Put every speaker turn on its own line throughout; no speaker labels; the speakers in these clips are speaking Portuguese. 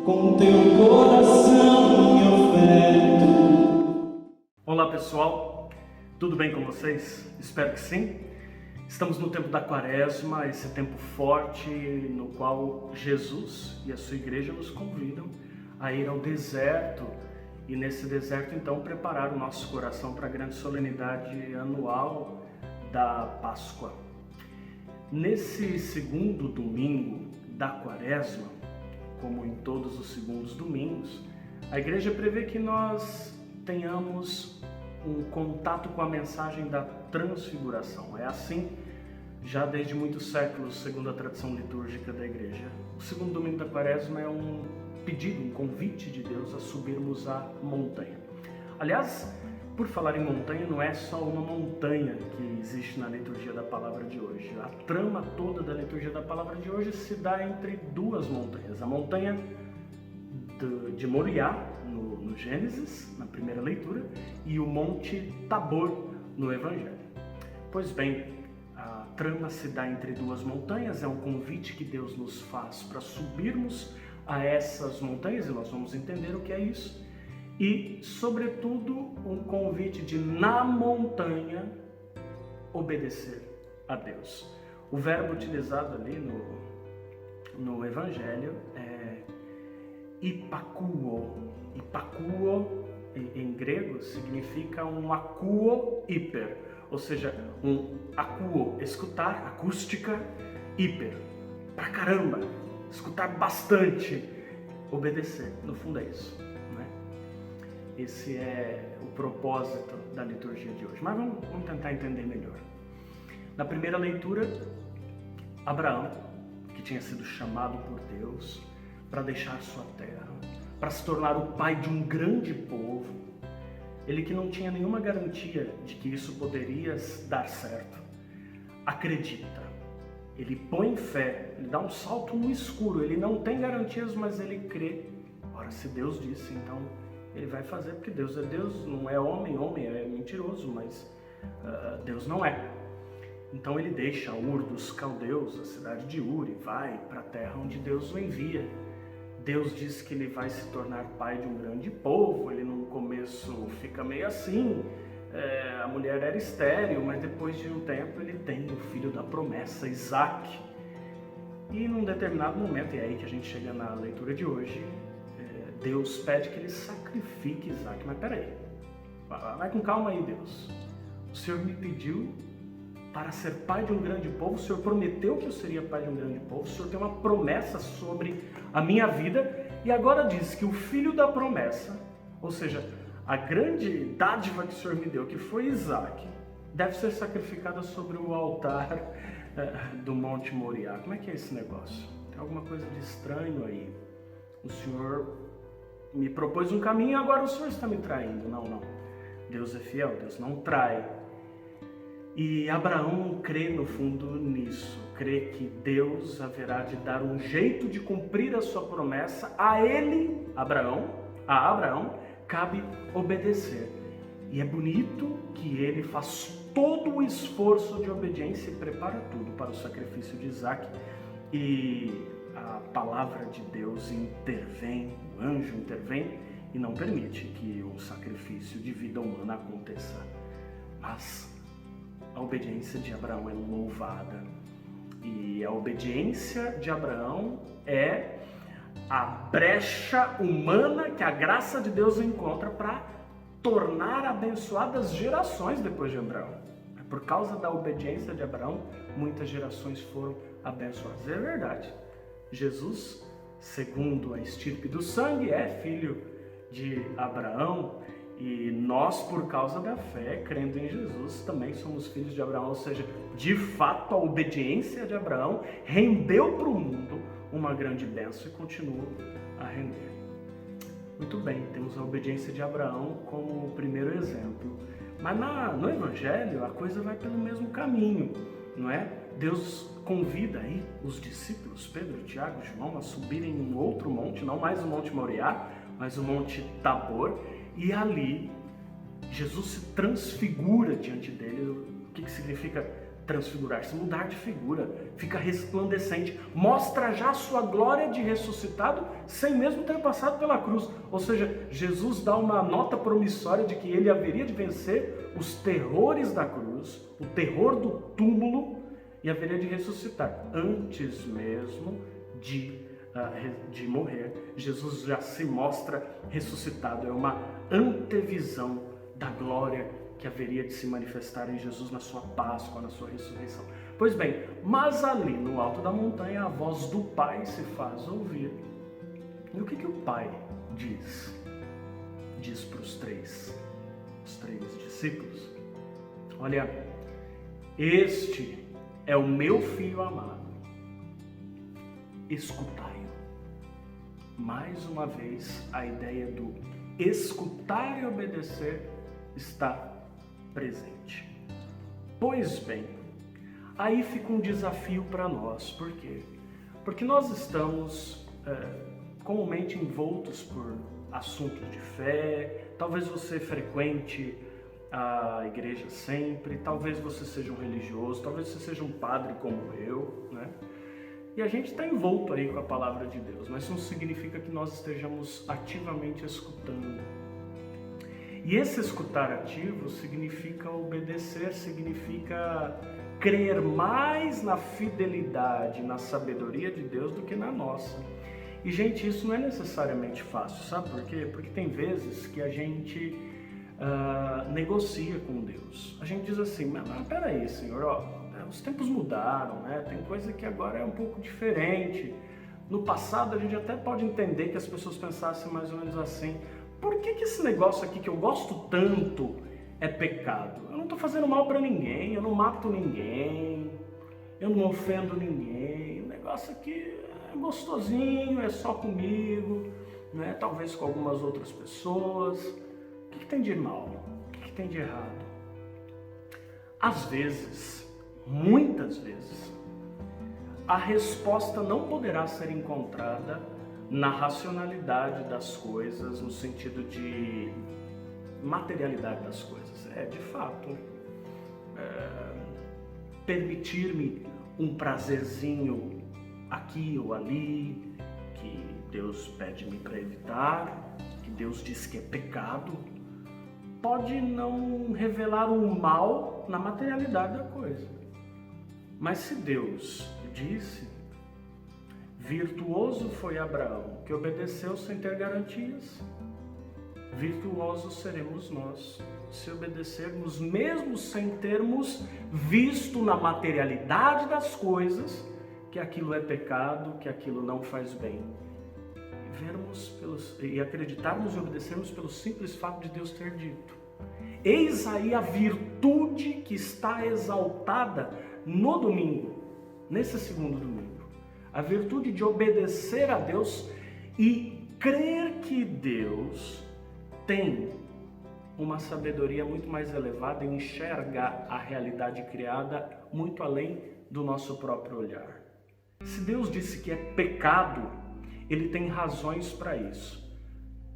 com teu coração me oferto.
Olá pessoal, tudo bem com vocês? Espero que sim. Estamos no tempo da Quaresma, esse tempo forte no qual Jesus e a sua igreja nos convidam a ir ao deserto e nesse deserto então preparar o nosso coração para a grande solenidade anual da Páscoa. Nesse segundo domingo da Quaresma, como em todos os segundos domingos, a igreja prevê que nós tenhamos um contato com a mensagem da transfiguração. É assim já desde muitos séculos, segundo a tradição litúrgica da igreja. O segundo domingo da Quaresma é um pedido, um convite de Deus a subirmos a montanha. Aliás, por falar em montanha, não é só uma montanha que existe na liturgia da palavra de hoje. A trama toda da liturgia da palavra de hoje se dá entre duas montanhas. A montanha de Moriá, no Gênesis, na primeira leitura, e o Monte Tabor, no Evangelho. Pois bem, a trama se dá entre duas montanhas, é um convite que Deus nos faz para subirmos a essas montanhas, e nós vamos entender o que é isso. E, sobretudo, um convite de, na montanha, obedecer a Deus. O verbo utilizado ali no Evangelho é ipakuo. Ipakuo, em grego, significa um akuo hiper, ou seja, um akuo, escutar, acústica, hiper, pra caramba, escutar bastante, obedecer, no fundo é isso. Esse é o propósito da liturgia de hoje. Mas vamos tentar entender melhor. Na primeira leitura, Abraão, que tinha sido chamado por Deus para deixar sua terra, para se tornar o pai de um grande povo, ele que não tinha nenhuma garantia de que isso poderia dar certo, acredita. Ele põe fé, ele dá um salto no escuro, ele não tem garantias, mas ele crê. Ora, se Deus disse, então ele vai fazer, porque Deus é Deus, não é homem, homem é mentiroso, mas Deus não é. Então ele deixa Ur dos Caldeus, a cidade de Ur, e vai para a terra onde Deus o envia. Deus diz que ele vai se tornar pai de um grande povo, ele no começo fica meio assim, a mulher era estéril, mas depois de um tempo ele tem o filho da promessa, Isaac. E num determinado momento, e é aí que a gente chega na leitura de hoje, Deus pede que ele sacrifique Isaac. Mas peraí, vai com calma aí, Deus. O Senhor me pediu para ser pai de um grande povo, o Senhor prometeu que eu seria pai de um grande povo, o Senhor tem uma promessa sobre a minha vida, e agora diz que o filho da promessa, ou seja, a grande dádiva que o Senhor me deu, que foi Isaac, deve ser sacrificada sobre o altar do Monte Moriá. Como é que é esse negócio? Tem alguma coisa de estranho aí. O Senhor me propôs um caminho e agora o Senhor está me traindo. Não. Deus é fiel, Deus não trai. E Abraão crê no fundo nisso. Crê que Deus haverá de dar um jeito de cumprir a sua promessa. A ele, a Abraão, cabe obedecer. E é bonito que ele faz todo o esforço de obediência e prepara tudo para o sacrifício de Isaac. E a palavra de Deus intervém, o anjo intervém e não permite que um sacrifício de vida humana aconteça. Mas a obediência de Abraão é louvada. E a obediência de Abraão é a brecha humana que a graça de Deus encontra para tornar abençoadas gerações depois de Abraão. Por causa da obediência de Abraão, muitas gerações foram abençoadas. É verdade. Jesus, segundo a estirpe do sangue, é filho de Abraão, e nós, por causa da fé, crendo em Jesus, também somos filhos de Abraão. Ou seja, de fato, a obediência de Abraão rendeu para o mundo uma grande bênção e continua a render. Muito bem, temos a obediência de Abraão como o primeiro exemplo. Mas no Evangelho a coisa vai pelo mesmo caminho, não é? Deus convida aí os discípulos, Pedro, Tiago e João, a subirem em um outro monte, não mais o Monte Moriá, mas o Monte Tabor, e ali Jesus se transfigura diante dele. O que significa transfigurar-se, mudar de figura, fica resplandecente, mostra já a sua glória de ressuscitado sem mesmo ter passado pela cruz. Ou seja, Jesus dá uma nota promissória de que ele haveria de vencer os terrores da cruz, o terror do túmulo, e haveria de ressuscitar antes mesmo de morrer. Jesus já se mostra ressuscitado, é uma antevisão da glória que haveria de se manifestar em Jesus na sua Páscoa, na sua ressurreição. Pois bem, mas ali no alto da montanha a voz do Pai se faz ouvir. E o que o Pai diz? Diz para os três discípulos: olha, este é o meu Filho amado, escutai-o. Mais uma vez, a ideia do escutar e obedecer está presente. Pois bem, aí fica um desafio para nós. Por quê? Porque nós estamos comumente envoltos por assuntos de fé. Talvez você frequente a igreja sempre, talvez você seja um religioso, talvez você seja um padre como eu, né? E a gente está envolto aí com a palavra de Deus, mas isso não significa que nós estejamos ativamente escutando. E esse escutar ativo significa obedecer, significa crer mais na fidelidade, na sabedoria de Deus do que na nossa. E, gente, isso não é necessariamente fácil, sabe por quê? Porque tem vezes que a gente negocia com Deus. A gente diz assim: mas peraí, Senhor, os tempos mudaram, né? Tem coisa que agora é um pouco diferente. No passado a gente até pode entender que as pessoas pensassem mais ou menos assim: por que esse negócio aqui que eu gosto tanto é pecado? Eu não estou fazendo mal para ninguém, eu não mato ninguém, eu não ofendo ninguém, o negócio aqui é gostosinho, é só comigo, né? Talvez com algumas outras pessoas. O que tem de mal? O que tem de errado? Às vezes, muitas vezes, a resposta não poderá ser encontrada na racionalidade das coisas, no sentido de materialidade das coisas. De fato, permitir-me um prazerzinho aqui ou ali, que Deus pede-me para evitar, que Deus diz que é pecado, pode não revelar um mal na materialidade da coisa. Mas se Deus disse: virtuoso foi Abraão, que obedeceu sem ter garantias, virtuosos seremos nós, se obedecermos mesmo sem termos visto na materialidade das coisas que aquilo é pecado, que aquilo não faz bem. E acreditarmos e obedecermos pelo simples fato de Deus ter dito. Eis aí a virtude que está exaltada no domingo, nesse segundo domingo. A virtude de obedecer a Deus e crer que Deus tem uma sabedoria muito mais elevada e enxerga a realidade criada muito além do nosso próprio olhar. Se Deus disse que é pecado, Ele tem razões para isso.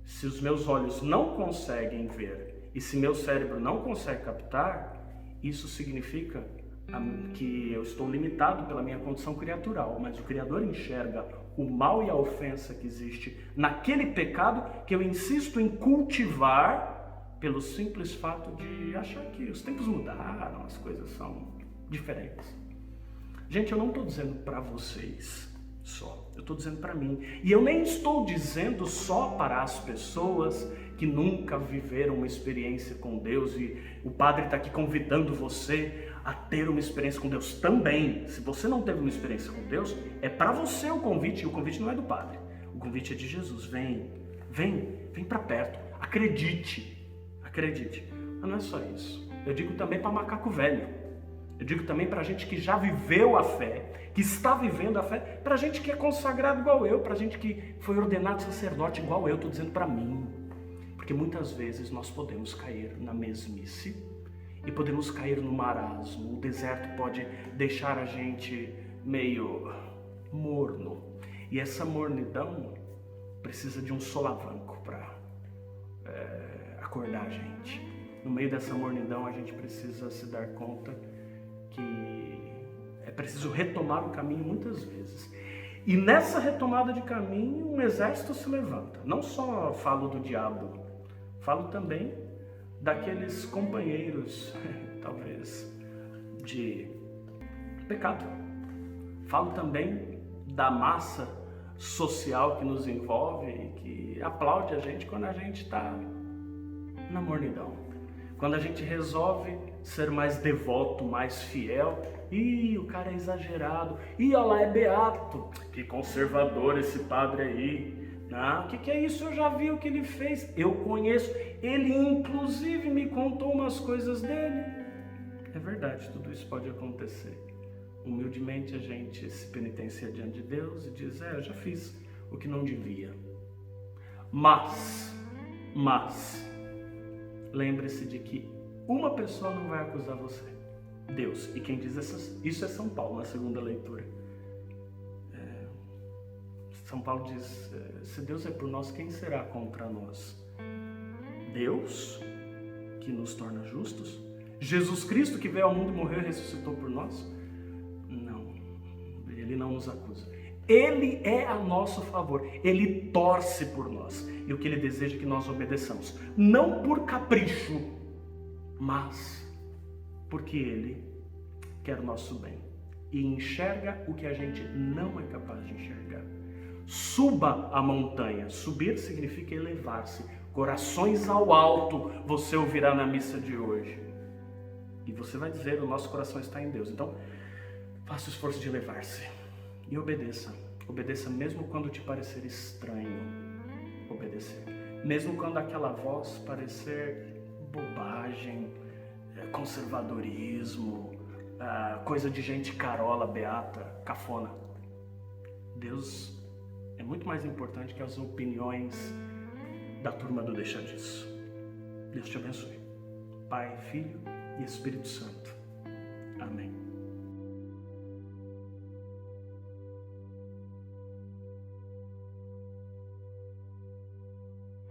Se os meus olhos não conseguem ver e se meu cérebro não consegue captar, isso significa que eu estou limitado pela minha condição criatural, mas o Criador enxerga o mal e a ofensa que existe naquele pecado que eu insisto em cultivar pelo simples fato de achar que os tempos mudaram, as coisas são diferentes. Gente, eu não estou dizendo para vocês só, eu estou dizendo para mim. E eu nem estou dizendo só para as pessoas que nunca viveram uma experiência com Deus, e o padre está aqui convidando você a ter uma experiência com Deus também. Se você não teve uma experiência com Deus, é para você o convite, e o convite não é do padre, o convite é de Jesus. Vem para perto, acredite. Mas não é só isso, eu digo também para macaco velho. Eu digo também para gente que já viveu a fé, que está vivendo a fé, para gente que é consagrado igual eu, para gente que foi ordenado sacerdote igual eu. Estou dizendo para mim, porque muitas vezes nós podemos cair na mesmice e podemos cair no marasmo. O deserto pode deixar a gente meio morno, e essa mornidão precisa de um solavanco para acordar a gente. No meio dessa mornidão a gente precisa se dar conta que preciso retomar o caminho muitas vezes. E nessa retomada de caminho, um exército se levanta. Não só falo do diabo, falo também daqueles companheiros, talvez, de pecado. Falo também da massa social que nos envolve e que aplaude a gente quando a gente está na mornidão. Quando a gente resolve ser mais devoto, mais fiel. Ih, o cara é exagerado. Ih, olha lá, é beato. Que conservador esse padre aí. Ah, o que é isso? Eu já vi o que ele fez. Eu conheço. Ele, inclusive, me contou umas coisas dele. É verdade, tudo isso pode acontecer. Humildemente a gente se penitencia diante de Deus e diz, eu já fiz o que não devia. Mas, lembre-se de que uma pessoa não vai acusar você. Deus. E quem diz isso é São Paulo, na segunda leitura. São Paulo diz, se Deus é por nós, quem será contra nós? Deus, que nos torna justos? Jesus Cristo, que veio ao mundo, morreu e ressuscitou por nós? Não, Ele não nos acusa. Ele é a nosso favor, Ele torce por nós. E o que Ele deseja é que nós obedeçamos. Não por capricho, mas porque Ele quer o nosso bem. E enxerga o que a gente não é capaz de enxergar. Suba a montanha. Subir significa elevar-se. Corações ao alto, você ouvirá na missa de hoje. E você vai dizer, o nosso coração está em Deus. Então, faça o esforço de elevar-se. E obedeça. Obedeça mesmo quando te parecer estranho. Obedecer. Mesmo quando aquela voz parecer bobagem, conservadorismo, coisa de gente carola, beata, cafona. Deus é muito mais importante que as opiniões da turma do deixa disso. Deus te abençoe. Pai, Filho e Espírito Santo.